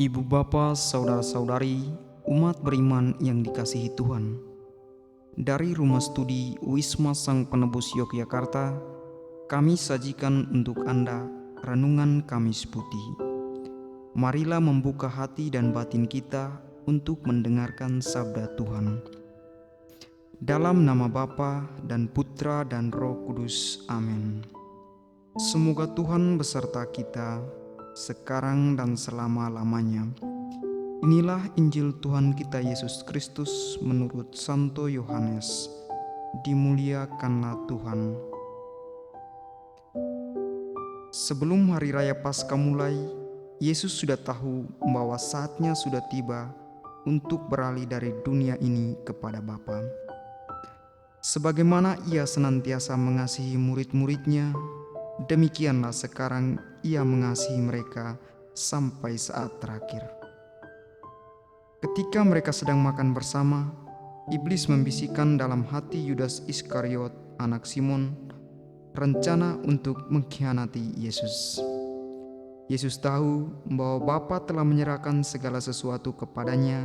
Ibu bapa, saudara-saudari, umat beriman yang dikasihi Tuhan. Dari Rumah Studi Wisma Sang Penebus Yogyakarta, kami sajikan untuk Anda Renungan Kamis Putih. Marilah membuka hati dan batin kita untuk mendengarkan sabda Tuhan. Dalam nama Bapa dan Putra dan Roh Kudus. Amin. Semoga Tuhan beserta kita sekarang dan selama-lamanya. Inilah Injil Tuhan kita Yesus Kristus menurut Santo Yohanes. Dimuliakanlah Tuhan. Sebelum hari raya Paskah mulai, Yesus sudah tahu bahwa saatnya sudah tiba untuk beralih dari dunia ini kepada Bapa. Sebagaimana Ia senantiasa mengasihi murid-muridnya, demikianlah sekarang Ia mengasihi mereka sampai saat terakhir. Ketika mereka sedang makan bersama, iblis membisikkan dalam hati Yudas Iskariot, anak Simon, rencana untuk mengkhianati Yesus. Yesus tahu bahwa Bapa telah menyerahkan segala sesuatu kepadanya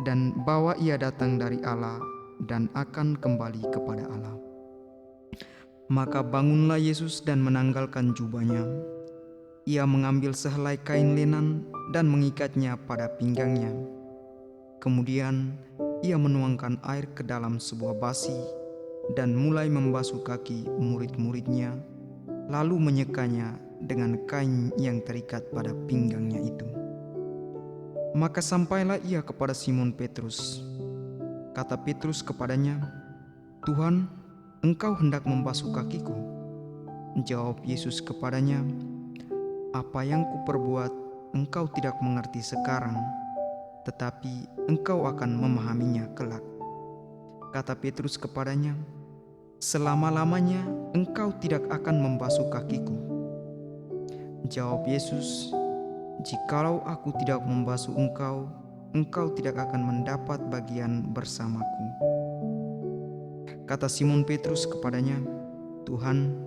dan bahwa Ia datang dari Allah dan akan kembali kepada Allah. Maka bangunlah Yesus dan menanggalkan jubahnya. Ia mengambil sehelai kain lenan dan mengikatnya pada pinggangnya. Kemudian Ia menuangkan air ke dalam sebuah basi dan mulai membasuh kaki murid-muridnya, lalu menyekanya dengan kain yang terikat pada pinggangnya itu. Maka sampailah Ia kepada Simon Petrus. Kata Petrus kepadanya, "Tuhan, Engkau hendak membasuh kakiku?" Jawab Yesus kepadanya, "Apa yang kuperbuat engkau tidak mengerti sekarang, tetapi engkau akan memahaminya kelak." Kata Petrus kepadanya, "Selama-lamanya engkau tidak akan membasuh kakiku." Jawab Yesus, "Jikalau aku tidak membasuh engkau, engkau tidak akan mendapat bagian bersamaku." Kata Simon Petrus kepadanya, "Tuhan,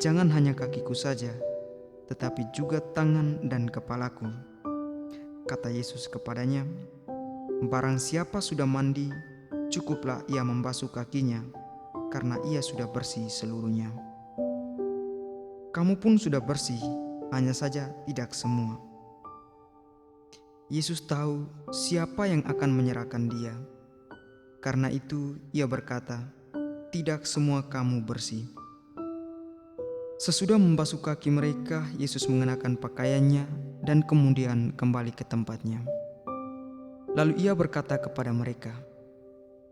jangan hanya kakiku saja, tetapi juga tangan dan kepalaku." Kata Yesus kepadanya, "Barang siapa sudah mandi, cukuplah ia membasuh kakinya, karena ia sudah bersih seluruhnya. Kamu pun sudah bersih, hanya saja tidak semua." Yesus tahu siapa yang akan menyerahkan Dia. Karena itu Ia berkata, "Tidak semua kamu bersih." Sesudah membasuh kaki mereka, Yesus mengenakan pakaiannya dan kemudian kembali ke tempatnya. Lalu Ia berkata kepada mereka,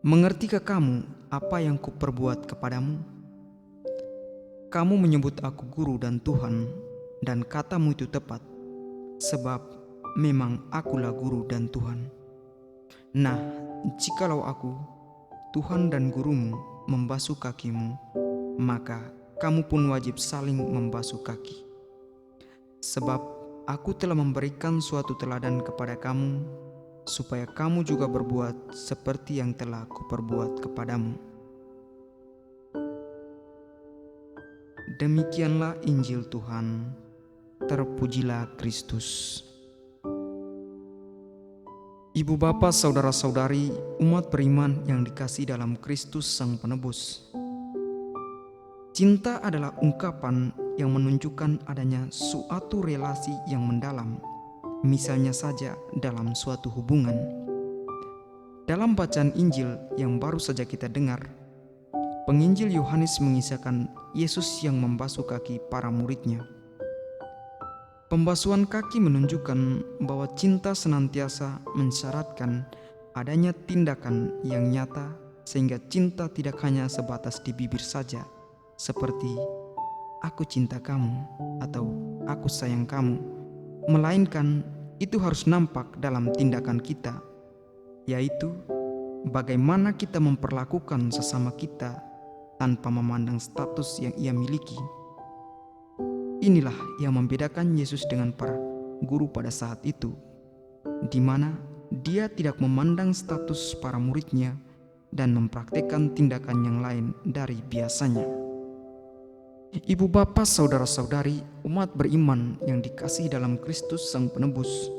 "Mengertikah kamu apa yang kuperbuat kepadamu? Kamu menyebut aku guru dan Tuhan, dan katamu itu tepat, sebab memang akulah guru dan Tuhan. Nah, jikalau aku, Tuhan dan gurumu, membasuh kakimu, maka kamu pun wajib saling membasuh kaki. Sebab aku telah memberikan suatu teladan kepada kamu, supaya kamu juga berbuat seperti yang telah kuperbuat kepadamu." Demikianlah Injil Tuhan. Terpujilah Kristus. Ibu bapa, saudara-saudari, umat beriman yang dikasihi dalam Kristus Sang Penebus. Cinta adalah ungkapan yang menunjukkan adanya suatu relasi yang mendalam, misalnya saja dalam suatu hubungan. Dalam bacaan Injil yang baru saja kita dengar, penginjil Yohanes mengisahkan Yesus yang membasuh kaki para muridnya. Pembasuhan kaki menunjukkan bahwa cinta senantiasa mensyaratkan adanya tindakan yang nyata, sehingga cinta tidak hanya sebatas di bibir saja, seperti "aku cinta kamu" atau "aku sayang kamu", melainkan itu harus nampak dalam tindakan kita, yaitu bagaimana kita memperlakukan sesama kita tanpa memandang status yang ia miliki. Inilah yang membedakan Yesus dengan para guru pada saat itu, di mana Dia tidak memandang status para muridnya dan mempraktikkan tindakan yang lain dari biasanya. Ibu bapa, saudara-saudari, umat beriman yang dikasihi dalam Kristus Sang Penebus,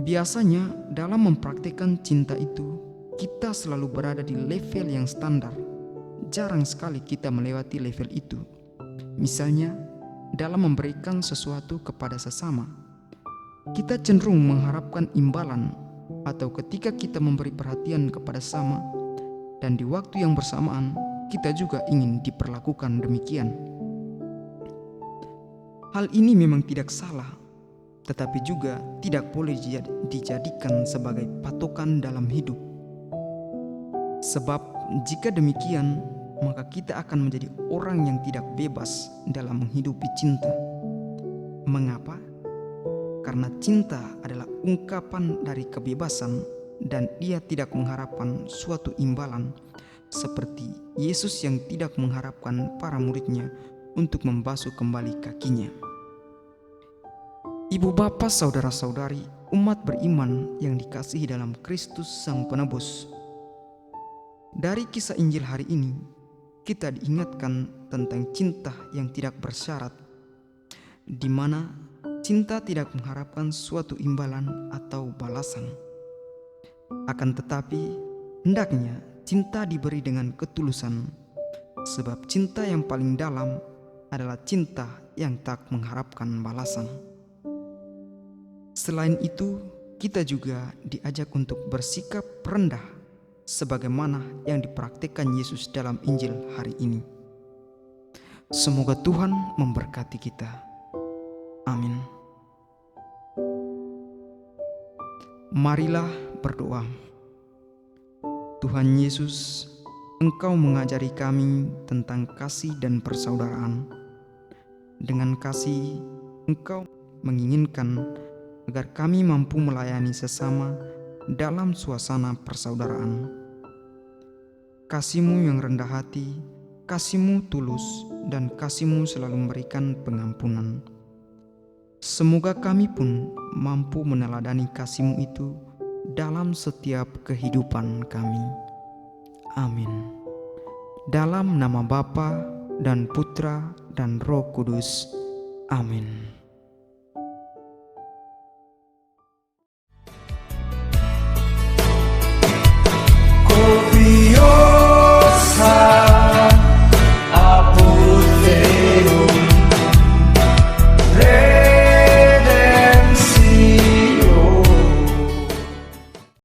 Biasanya dalam mempraktikkan cinta itu, kita selalu berada di level yang standar. Jarang sekali kita melewati level itu. Misalnya, dalam memberikan sesuatu kepada sesama, kita cenderung mengharapkan imbalan, atau ketika kita memberi perhatian kepada sesama, dan di waktu yang bersamaan, kita juga ingin diperlakukan demikian. Hal ini memang tidak salah, tetapi juga tidak boleh dijadikan sebagai patokan dalam hidup. Sebab jika demikian, maka kita akan menjadi orang yang tidak bebas dalam menghidupi cinta. Mengapa? Karena cinta adalah ungkapan dari kebebasan dan ia tidak mengharapkan suatu imbalan, seperti Yesus yang tidak mengharapkan para muridnya untuk membasuh kembali kakinya. Ibu bapa, saudara-saudari, umat beriman yang dikasihi dalam Kristus Sang Penebus. Dari kisah Injil hari ini, kita diingatkan tentang cinta yang tidak bersyarat, di mana cinta tidak mengharapkan suatu imbalan atau balasan. Akan tetapi, hendaknya cinta diberi dengan ketulusan, sebab cinta yang paling dalam adalah cinta yang tak mengharapkan balasan. Selain itu, kita juga diajak untuk bersikap rendah sebagaimana yang dipraktikkan Yesus dalam Injil hari ini. Semoga Tuhan memberkati kita. Amin. Marilah berdoa. Tuhan Yesus, Engkau mengajari kami tentang kasih dan persaudaraan. Dengan kasih, Engkau menginginkan agar kami mampu melayani sesama dalam suasana persaudaraan. Kasih-Mu yang rendah hati, kasih-Mu tulus, dan kasih-Mu selalu memberikan pengampunan. Semoga kami pun mampu meneladani kasih-Mu itu dalam setiap kehidupan kami. Amin. Dalam nama Bapa dan Putra dan Roh Kudus. Amin.